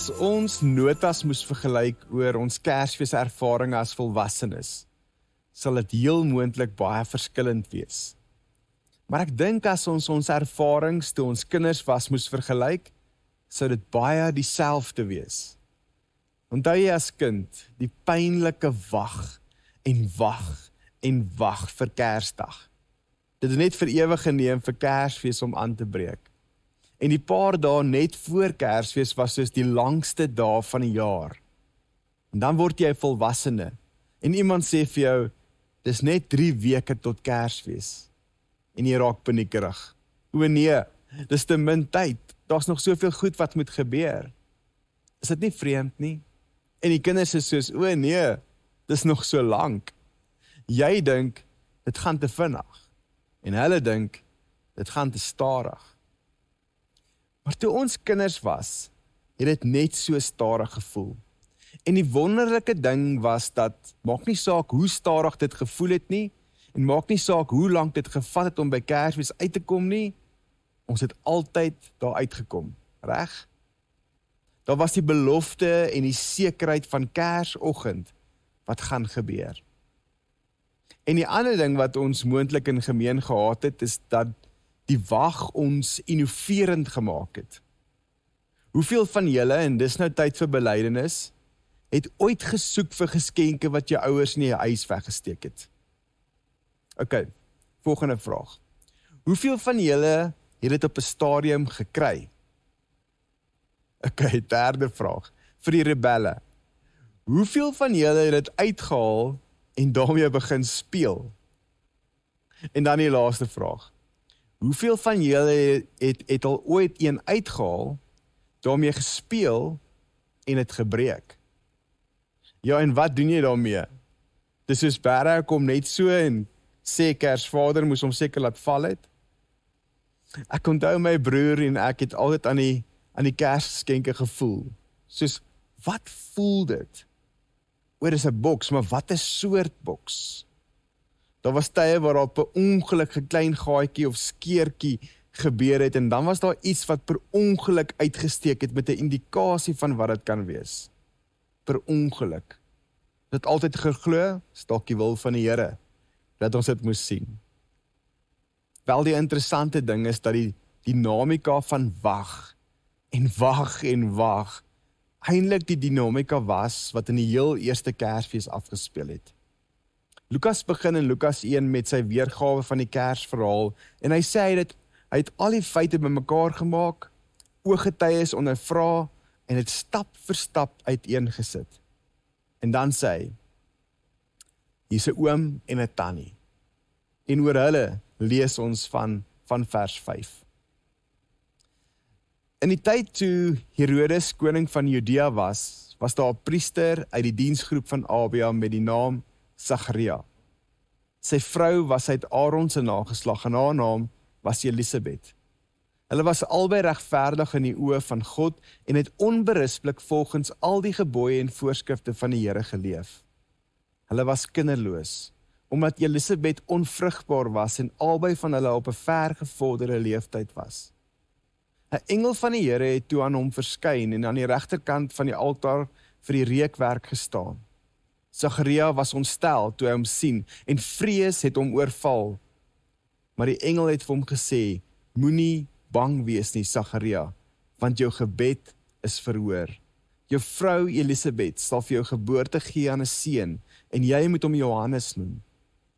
As ons notas moes vergelyk oor ons Kersfeeservaring as volwassenes, sal dit heel moontlik baie verskillend wees. Maar ek dink as ons ervarings toe ons kinders was moes vergelyk, sou dit baie dieselfde wees. Onthou jy as kind die pynlike wag en wag vir Kersdag. Dit het net vir ewig geneem vir Kersfees om aan te breek. En die paar dae net voor Kersfees was soos die langste dae van die jaar. En dan word jy volwassene. En iemand sê vir jou, dis net 3 weke tot Kersfees. En jy raak paniekerig. O nee, dis te min tyd. Daar's nog soveel goed wat moet gebeur. Is dit nie vreemd nie? En die kinders is soos, o nee, dis nog so lank. Jy dink, dit gaan te vinnig. En hulle dink, dit gaan te stadig. Maar toe ons kinders was, het dit net so stadig gevoel. En die wonderlike ding was dat, maak nie saak hoe stadig dit gevoel het nie, en maak nie saak hoe lank dit gevat het om by Kersfees uit te kom nie, ons het altyd daar uitgekom, reg? Daar was die belofte en die sekerheid van Kersoggend, wat gaan gebeur. En die ander ding wat ons moontlik in gemeen gehad het, is dat die wag ons innoverend gemaak het. Hoeveel van julle, en dis nou tyd vir belydenis, het ooit gesoek vir geskenke wat jou ouers in die huis weggesteek het? OK, volgende vraag. Hoeveel van julle het dit op 'n stadium gekry? OK, derde vraag. Vir die rebelle. Hoeveel van julle het dit uitgehaal en daarmee begin speel? En dan die laaste vraag. Hoeveel van julle het al ooit een uitgehaal, daarmee gespeel en het gebreek? Ja, en wat doen jy daarmee? Dis soos Barra kom net so en sê Kersvader moes hom seker laat val het. Ek onthou my broer en ek het altyd aan die Kersgeskenke gevoel. Soos, wat voel dit? Oor is 'n boks, maar wat 'n soort boks? Daar was tye waar op 'n ongeluk 'n klein gaatjie of skeertjie gebeur het en dan was daar iets wat per ongeluk uitgesteek het met 'n indikasie van wat dit kan wees. Per ongeluk. Dit altyd geglo, is dalk die wil van die Here, dat ons dit moes sien. Wel die interessante ding is dat die dinamika van wag en wag, eintlik die dinamika was wat in die heel eerste Kersfees afgespeel het. Lukas begin in Lukas 1 met sy weergawe van die Kersverhaal en hy sê hy het al die feite bymekaar gemaak, ooggetuies ondervra en het stap vir stap uiteengesit. En dan sê hy, hier's 'n oom en 'n tannie. En oor hulle lees ons van vers 5. In die tyd toe Herodes koning van Judea was daar 'n priester uit die diensgroep van Abia met die naam Sagaria. Sy vrou was uit Aaron se nageslag en haar naam was Elisabeth. Hulle was albei regverdig in die oë van God en het onberispelik volgens al die gebooie en voorskrifte van die Here geleef. Hulle was kinderloos, omdat Elisabeth onvrugbaar was en albei van hulle op 'n vergevorderde leeftyd was. 'n Engel van die Here het toe aan hom verskyn en aan die regterkant van die altaar vir die reukwerk gestaan. Sagaria was ontstel toe hy hom sien en vrees het hom oorval. Maar die engel het vir hom gesê, moenie bang wees nie, Sagaria, want jou gebed is verhoor. Jou vrou Elisabeth sal vir jou geboorte gee aan 'n seun en jy moet hom Johannes noem.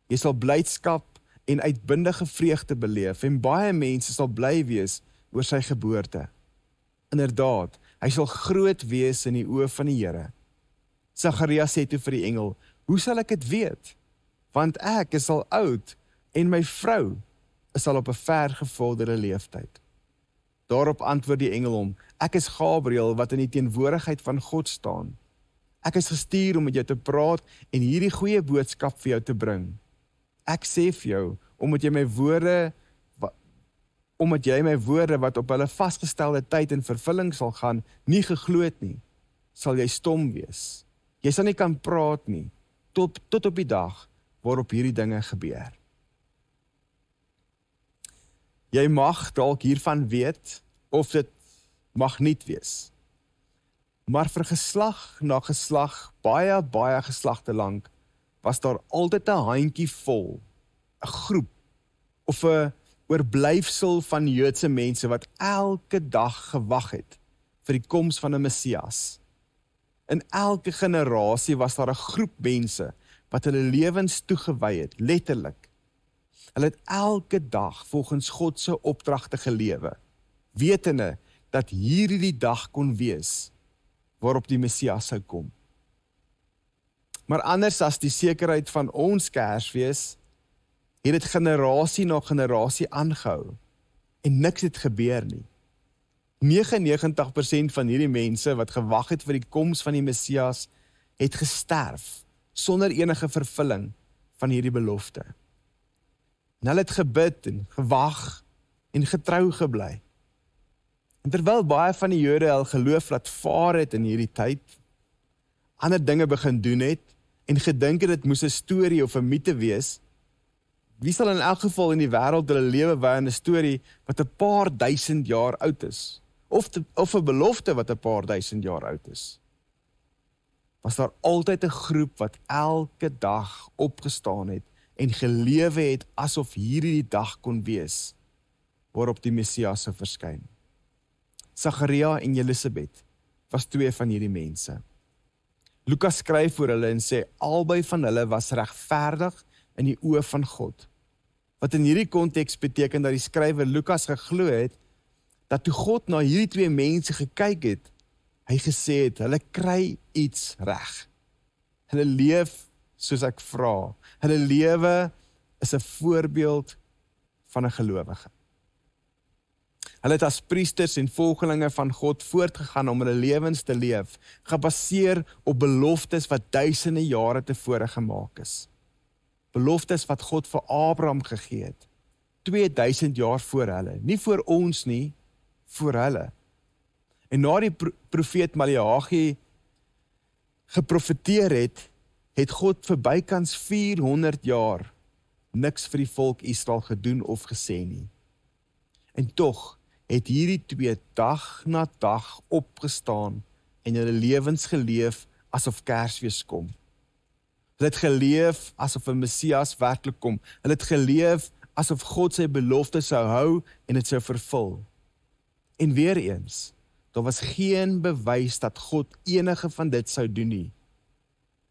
Jy sal blydskap en uitbundige vreugde beleef en baie mense sal bly wees oor sy geboorte. Inderdaad, hy sal groot wees in die oë van die Here. Sagaria sê toe vir die engel, hoe sal ek dit weet? Want ek is al oud en my vrou is al op 'n vergevorderde leeftyd. Daarop antwoord die engel hom, ek is Gabriël wat in die teenwoordigheid van God staan. Ek is gestuur om met jou te praat en hierdie goeie boodskap vir jou te bring. Ek sê vir jou, omdat jy my woorde wat op hulle vasgestelde tyd in vervulling sal gaan, nie geglo het nie, sal jy stom wees. Jy sal nie kan praat nie, tot op die dag waarop hierdie dinge gebeur. Jy mag dalk hiervan weet, of dit mag nie wees. Maar vir geslag na geslag, baie geslagte lank, was daar altyd 'n handjie vol, 'n groep, of 'n oorblyfsel van Joodse mense wat elke dag gewag het vir die koms van 'n Messias. In elke generasie was daar 'n groep mense wat hulle lewens toegewy het, letterlik. Hulle het elke dag volgens God se opdragte gelewe, wetende dat hierdie die dag kon wees waarop die Messias sou kom. Maar anders as die sekerheid van ons Kersfees, het dit generasie na generasie aangehou en niks het gebeur nie. 99% van hierdie mense wat gewag het vir die koms van die Messias, het gesterf sonder enige vervulling van hierdie belofte. En hulle het gebid en gewag en getrou gebly. En terwyl baie van die Jode hul geloof laat vaar het in hierdie tyd, ander dinge begin doen het en gedink het dit moes 'n storie of 'n mite wees, wie sal in elk geval in die wêreld hulle lewe wy aan 'n storie wat 'n paar duisend jaar oud is, of 'n belofte wat 'n paar duisend jaar oud is? Was daar altyd 'n groep wat elke dag opgestaan het en gelewe het asof hierdie die dag kon wees waarop die Messias sou verskyn. Sagaria en Elisabeth was twee van hierdie mense. Lukas skryf oor hulle en sê albei van hulle was regverdig in die oë van God. Wat in hierdie konteks beteken dat die skrywer Lukas geglo het dat toe God na hierdie twee mense gekyk het, hy gesê het, hulle kry iets reg. Hulle leef soos ek vra. Hulle lewe is 'n voorbeeld van 'n gelowige. Hulle het as priesters en volgelinge van God voortgegaan om hulle lewens te leef, gebaseer op beloftes wat duisende jare tevore gemaak is. Beloftes wat God vir Abraham gegee het, 2000 jaar voor hulle, nie voor ons nie, voor hulle. En na die profeet Maleagi geprofeteer het God vir bykans 400 jaar niks vir die volk Israel gedoen of gesê nie. En tog het hierdie twee dag na dag opgestaan en hulle lewens geleef asof Kersfees kom. Hulle het geleef asof 'n Messias werklik kom. Hulle het geleef asof God sy belofte sou hou en dit sou vervul. En weer eens, daar was geen bewys dat God enige van dit sou doen nie.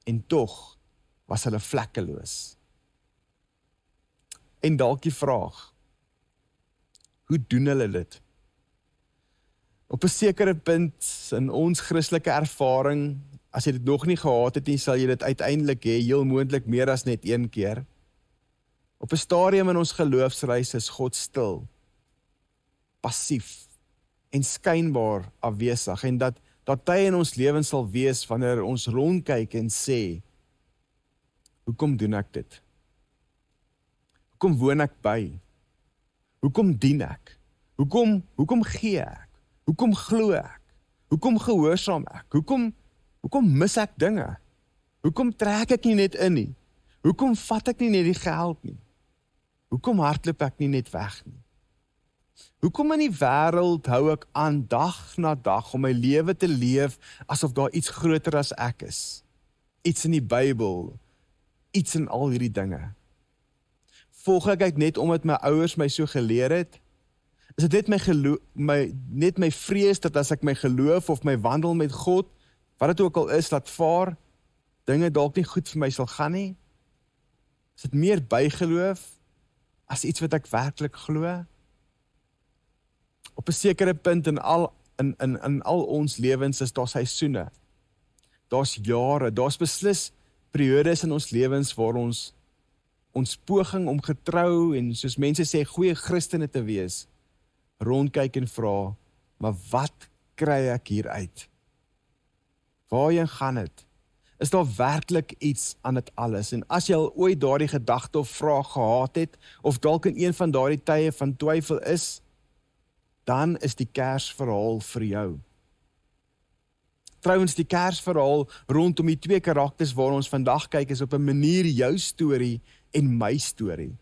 En tog was hulle vlekkeloos. En dalk die vraag, hoe doen hulle dit? Op 'n sekere punt in ons Christelike ervaring, as jy dit nog nie gehad het nie, sal jy dit uiteindelik hê, heel moontlik meer as net een keer. Op 'n stadium in ons geloofsreis is God stil, passief en skynbaar afwesig, en dat tye in ons lewens sal wees wanneer ons rondkyk en sê, hoekom doen ek dit? Hoekom woon ek by? Hoekom dien ek? Hoekom gee ek? Hoekom glo ek? Hoekom gehoorsaam ek? Hoekom mis ek dinge? Hoekom trek ek nie net in nie? Hoekom vat ek nie net die geld nie? Hoekom hardloop ek nie net weg nie? Hoekom in die wêreld hou ek aan dag na dag om my lewe te leef asof daar iets groter as ek is? Iets in die Bybel, iets in al hierdie dinge. Volg ek net omdat my ouers my so geleer het? Is dit net my vrees dat as ek my geloof of my wandel met God, wat dit ook al is, laat vaar, dinge dalk nie goed vir my sal gaan nie? Is dit meer bygeloof as iets wat ek werklik glo? Op 'n sekere punt in al ons lewens is daar seisoene. Daar's jare, daar's beslis periodes in ons lewens waar ons poging om getrou en soos mense sê goeie Christene te wees, rondkyk en vra, maar wat kry ek hier uit? Waarheen gaan dit? Is daar werklik iets aan dit alles? En as jy al ooit daardie gedagte of vraag gehad het, of dalk in een van daardie tye van twyfel is, dan is die Kersverhaal vir jou. Trouwens, die Kersverhaal rondom die twee karakters waar ons vandag kyk, is op 'n manier jou storie en my storie.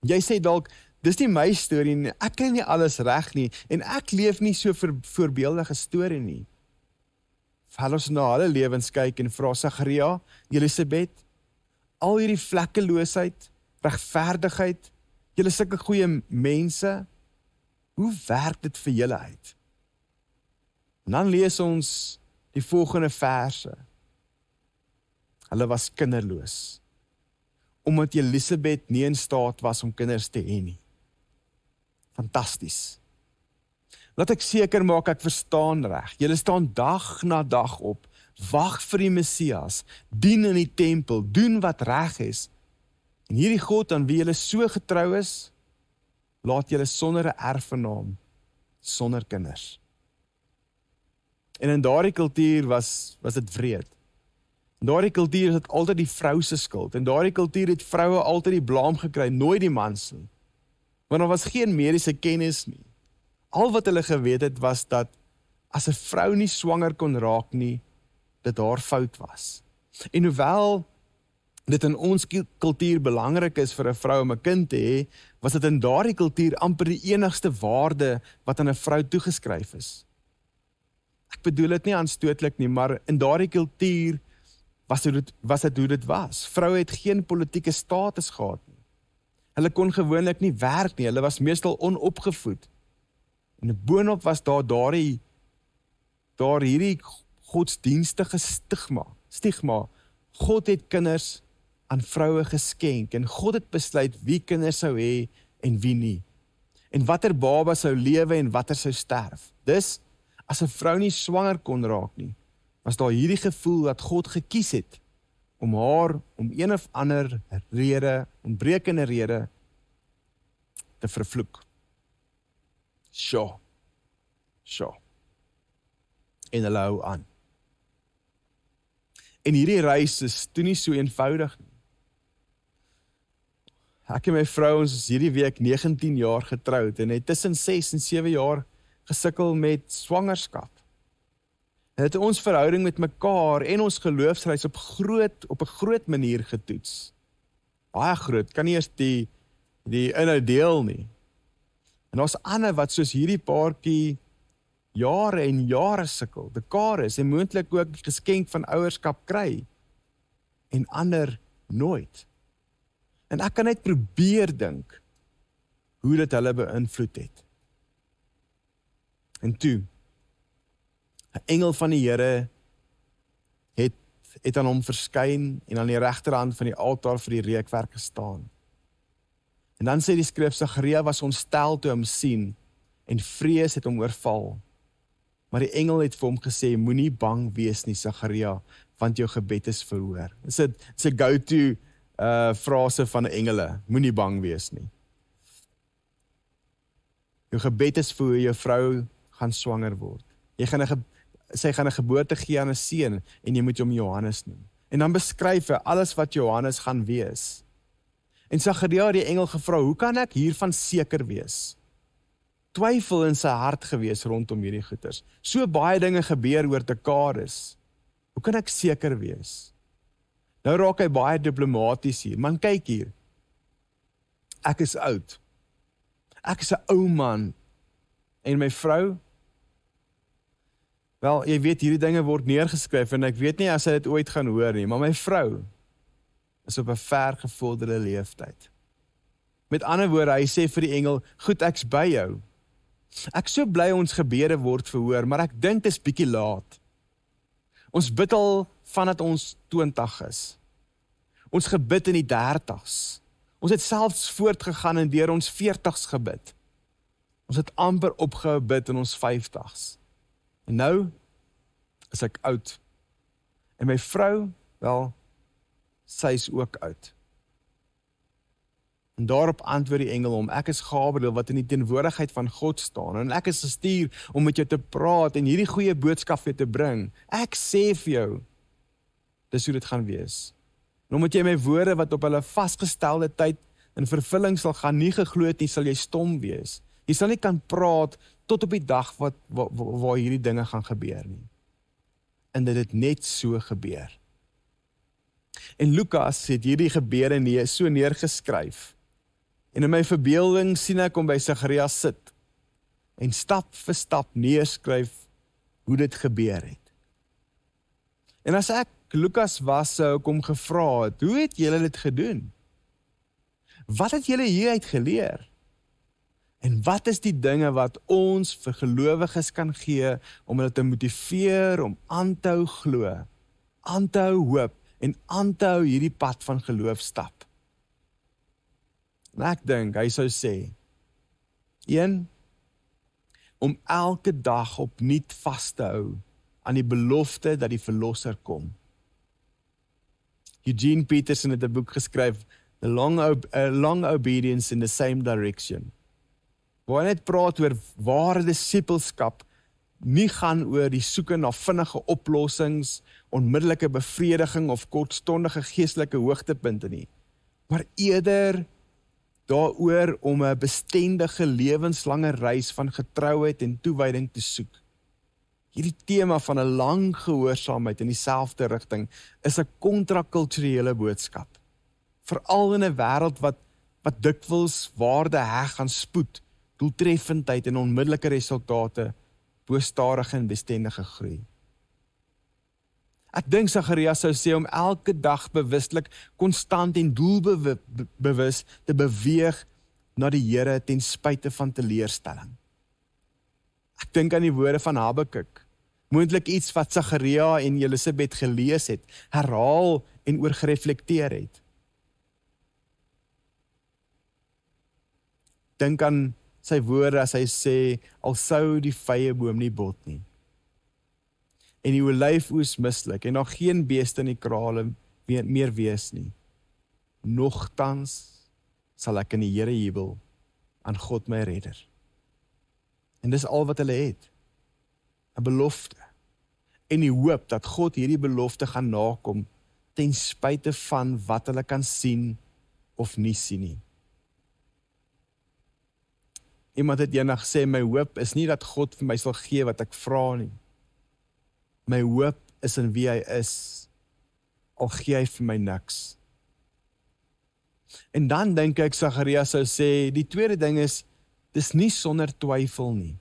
Jy sê dalk, dis nie my storie nie, ek kry nie alles reg nie, en ek leef nie so voorbeeldige storie nie. Hulle ons na hulle lewens kyk en vra Sagaria, Elisabeth, al hierdie vlekkeloosheid, regverdigheid, julle is sulke goeie mense, hoe werk dit vir julle uit? En dan lees ons die volgende verse. Hulle was kinderloos, omdat Elisabeth nie in staat was om kinders te hê nie. Fantasties. Laat ek seker maak ek verstaan reg. Julle staan dag na dag op, wag vir die Messias, dien in die tempel, doen wat reg is. En hierdie God aan wie julle so getrou is, laat julle sonder 'n erfgenaam, sonder kinders. En in daardie kultuur was dit wreed. In daardie kultuur is dit altyd die vrou se skuld. In daardie kultuur het vroue altyd die blaam gekry, nooit die mans nie. Want daar was geen mediese kennis nie. Al wat hulle geweet het was dat as 'n vrou nie swanger kon raak nie, dit haar fout was. En hoewel dit in ons kultuur belangrik is vir 'n vrou om 'n kind te hê, was dit in daardie kultuur amper die enigste waarde wat aan 'n vrou toegeskryf is. Ek bedoel dit nie aanstootlik nie, maar in daardie kultuur was dit hoe dit was. Vroue het geen politieke status gehad nie. Hulle kon gewoonlik nie werk nie, hulle was meestal onopgevoed. En boonop was daar hierdie godsdienstige stigma. God het kinders aan vroue geskenk en God het besluit wie kinders sou hê en wie nie. En watter baba sou lewe en watter sou sterf. Dus, as 'n vrou nie swanger kon raak nie, was daar hierdie gevoel dat God gekies het om haar om een of ander rede, ontbrekende rede, te vervloek. Sjoe. En hulle hou aan. En hierdie reis is toe nie so eenvoudig nie. Ek en my vrou, ons is hierdie week 19 jaar getroud en het tussen 6 en 7 jaar gesukkel met swangerskap. En het ons verhouding met mekaar en ons geloofsreis op 'n groot manier getoets. Baie groot, kan nie eers die inhoud deel nie. En daar's ander wat soos hierdie paartjie jare en jare sukkel, dekades en moontlik ook die geskenk van ouerskap kry. En ander nooit. En ek kan net probeer dink hoe dit hulle beïnvloed het. En toe, 'n engel van die Here het aan hom verskyn en aan die regterhand van die altaar vir die reukwerk gestaan. En dan sê die skrif, Sagaria was ontstel toe hom sien en vrees het hom oorval. Maar die engel het vir hom gesê, moenie bang wees nie, Sagaria, want jou gebed is verhoor. Dit is 'n go-to frase van engele, moenie bang wees nie. Jou gebed is verhoor, jou vrou gaan swanger word. Sy gaan 'n geboorte gee aan 'n seun en jy moet hom Johannes noem. En dan beskryf hy alles wat Johannes gaan wees. En Sagaria het die engel gevra, hoe kan ek hiervan seker wees? Twyfel in sy hart gewees rondom hierdie goeters. So baie dinge gebeur oor dekades. Hoe kan ek seker wees? Nou raak hy baie diplomaties hier. Man, kyk hier. Ek is oud. Ek is 'n ou man. En my vrou? Wel, jy weet, hierdie dinge word neergeskryf en ek weet nie as hy dit ooit gaan hoor nie, maar my vrou is op 'n vergevorderde leeftyd. Met ander woorde, hy sê vir die engel, goed, ek's by jou. Ek so bly ons gebede word verhoor, maar ek dink dit is bietjie laat. Ons bid al vandat ons 20 is. Ons gebid in die 30's. Ons het selfs voortgegaan en deur ons 40's gebid. Ons het amper opgehou bid in ons 50's. En nou is ek oud. En my vrou, wel, sy is ook oud. En daarop antwoord die engel hom, ek is Gabriël wat in die teenwoordigheid van God staan, en ek is gestuur om met jou te praat en hierdie goeie boodskap vir jou te bring. Ek sê vir jou, dis hoe dit gaan wees. En omdat jy my woorde wat op hulle vasgestelde tyd in vervulling sal gaan nie geglo het nie, sal jy stom wees. Jy sal nie kan praat tot op die dag waar hierdie dinge gaan gebeur nie. En dit het net so gebeur. En Lukas het hierdie gebeure so neergeskryf. En in my verbeelding sien ek hom by Sagaria sit en stap vir stap neerskryf hoe dit gebeur het. En as ek Lukas was, sou ek hom gevra het, hoe het julle dit gedoen? Wat het julle hieruit geleer? En wat is die dinge wat ons vir gelowiges kan gee om hulle te motiveer om aan te hou glo, aan te hou hoop en aan te hou hierdie pad van geloof stap? En ek dink, hy sou sê, 1, om elke dag opnuut vas te hou aan die belofte dat die verlosser kom. Eugene Peterson het 'n boek geskryf, The Long Obedience in the Same Direction, waar hy net praat oor ware disippelskap nie gaan oor die soeke na vinnige oplossings, onmiddellike bevrediging of kortstondige geestelike hoogtepunte nie, maar eerder daaroor om 'n bestendige lewenslange reis van getrouheid en toewyding te soek. Hierdie tema van 'n lang gehoorsaamheid in dieselfde rigting is 'n kontrakulturele boodskap. Veral in 'n wêreld wat dikwels waarde heg aan spoed, doeltreffendheid en onmiddellike resultate, bo stadige en bestendige groei. Ek dink Sagaria sou sê om elke dag bewustelik, konstant en doelbewus te beweeg na die Here ten spyte van teleurstelling. Ek dink aan die woorde van Habakuk, moontlik iets wat Sagaria en Elisabeth gelees het, herhaal en oor gereflekteer het. Dink aan sy woorde as hy sê, al sou die vyeboom nie bot nie, en die olyfoes mislik, en daar geen beeste in die krale meer wees nie. Nogtans sal ek in die Here jubel, aan God my redder. En dis al wat hulle het, 'n belofte, en die hoop dat God hierdie belofte gaan nakom, ten spyte van wat hulle kan sien of nie sien nie. Iemand het eendag gesê, my hoop is nie dat God vir my sal gee wat ek vra nie. My hoop is in wie hy is, al gee hy vir my niks. En dan dink ek, Sagaria sou sê, die tweede ding is, dis nie sonder twyfel nie.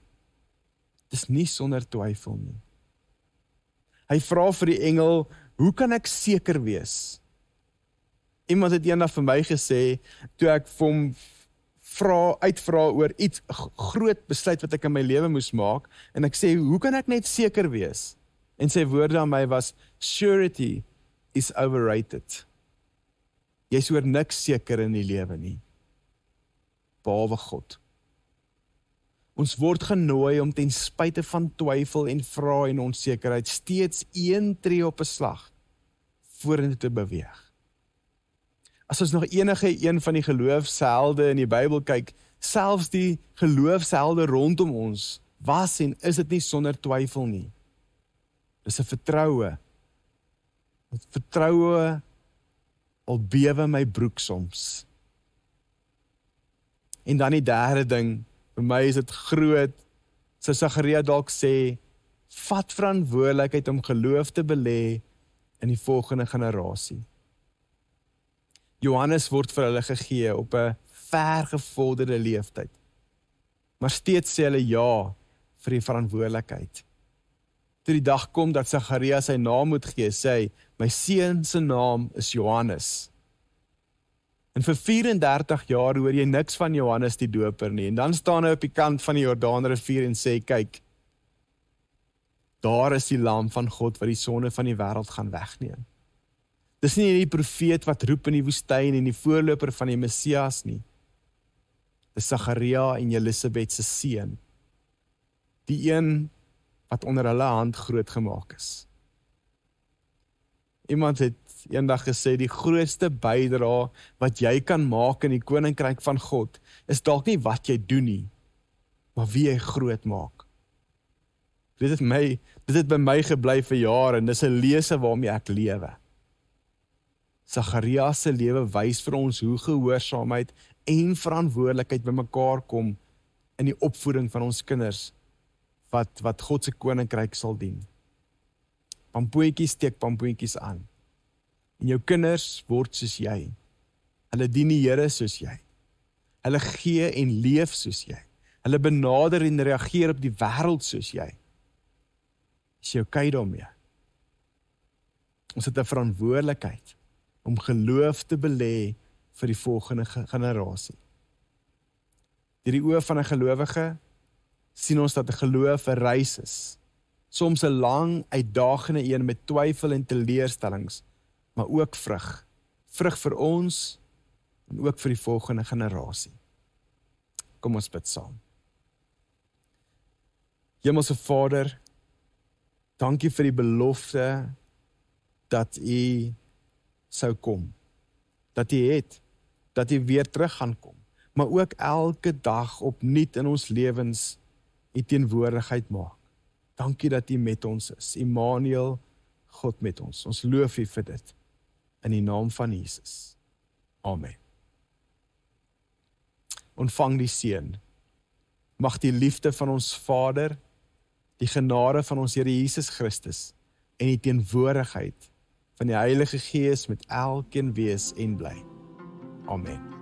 Dis nie sonder twyfel nie. Hy vra vir die engel, hoe kan ek seker wees? Iemand het eendag vir my gesê, toe ek vir hom uitvra oor iets groot besluit wat ek in my lewe moes maak, en ek sê, hoe kan ek net seker wees? En sy woorde aan my was, surety is overrated. Jy is oor niks seker in die lewe nie, behalwe God. Ons word genooi om ten spyte van twyfel en vrae en onsekerheid steeds een tree op 'n slag vorentoe te beweeg. As ons nog enige een van die geloofshelde in die Bybel kyk, selfs die geloofshelde rondom ons, was en is dit nie sonder twyfel nie. Dis 'n vertroue. Vertroue al bewe my broek soms. En dan die derde ding, vir my is dit groot, sou Sagaria dalk sê, vat verantwoordelikheid om geloof te belê in die volgende generasie. Johannes word vir hulle gegee op 'n vergevorderde leeftyd, maar steeds sê hulle ja vir die verantwoordelikheid. Toe die dag kom dat Sagaria sy naam moet gee, sê hy, my seun se naam is Johannes. En vir 34 jaar hoor jy niks van Johannes die Doper nie, en dan staan hy op die kant van die Jordaanrivier en sê, kyk, daar is die lam van God wat die sonde van die wêreld gaan wegneem. Dis nie die profeet wat roep in die woestyn en die voorloper van die Messias nie. Dis Sagaria en Elisabeth se seun, die een wat onder hulle hand groot gemaak is. Iemand het eendag gesê, die grootste bydra wat jy kan maak in die koninkryk van God, is dalk nie wat jy doen nie, maar wie jy groot maak. Dit het by my gebly vir jare, en dis 'n lese waarmee ek lewe. Sagaria se lewe wys vir ons hoe gehoorsaamheid en verantwoordelikheid bymekaar kom in die opvoeding van ons kinders, wat God se koninkryk sal dien. Pampoentjies steek pampoentjies aan. En jou kinders word soos jy. Hulle dien die Here soos jy. Hulle gee en leef soos jy. Hulle benader en reageer op die wêreld soos jy. Is jy okay daarmee? Ons het 'n verantwoordelikheid om geloof te belê vir die volgende generasie. Deur die oë van 'n gelowige sien ons dat 'n geloof 'n reis is. Soms 'n lang, uitdagende een met twyfel en teleurstellings, maar ook vrug. Vrug vir ons en ook vir die volgende generasie. Kom ons bid saam. Hemelse Vader, dankie vir die belofte dat U sou kom. Dat U het, dat U weer terug gaan kom, maar ook elke dag opnuut in ons lewens U teenwoordigheid maak. Dankie dat U met ons is. Immanuel, God met ons. Ons loof U vir dit. In die naam van Jesus. Amen. Ontvang die seën. Mag die liefde van ons Vader, die genade van ons Here Jesus Christus en die teenwoordigheid van die Heilige Gees met elkeen wees en bly. Amen.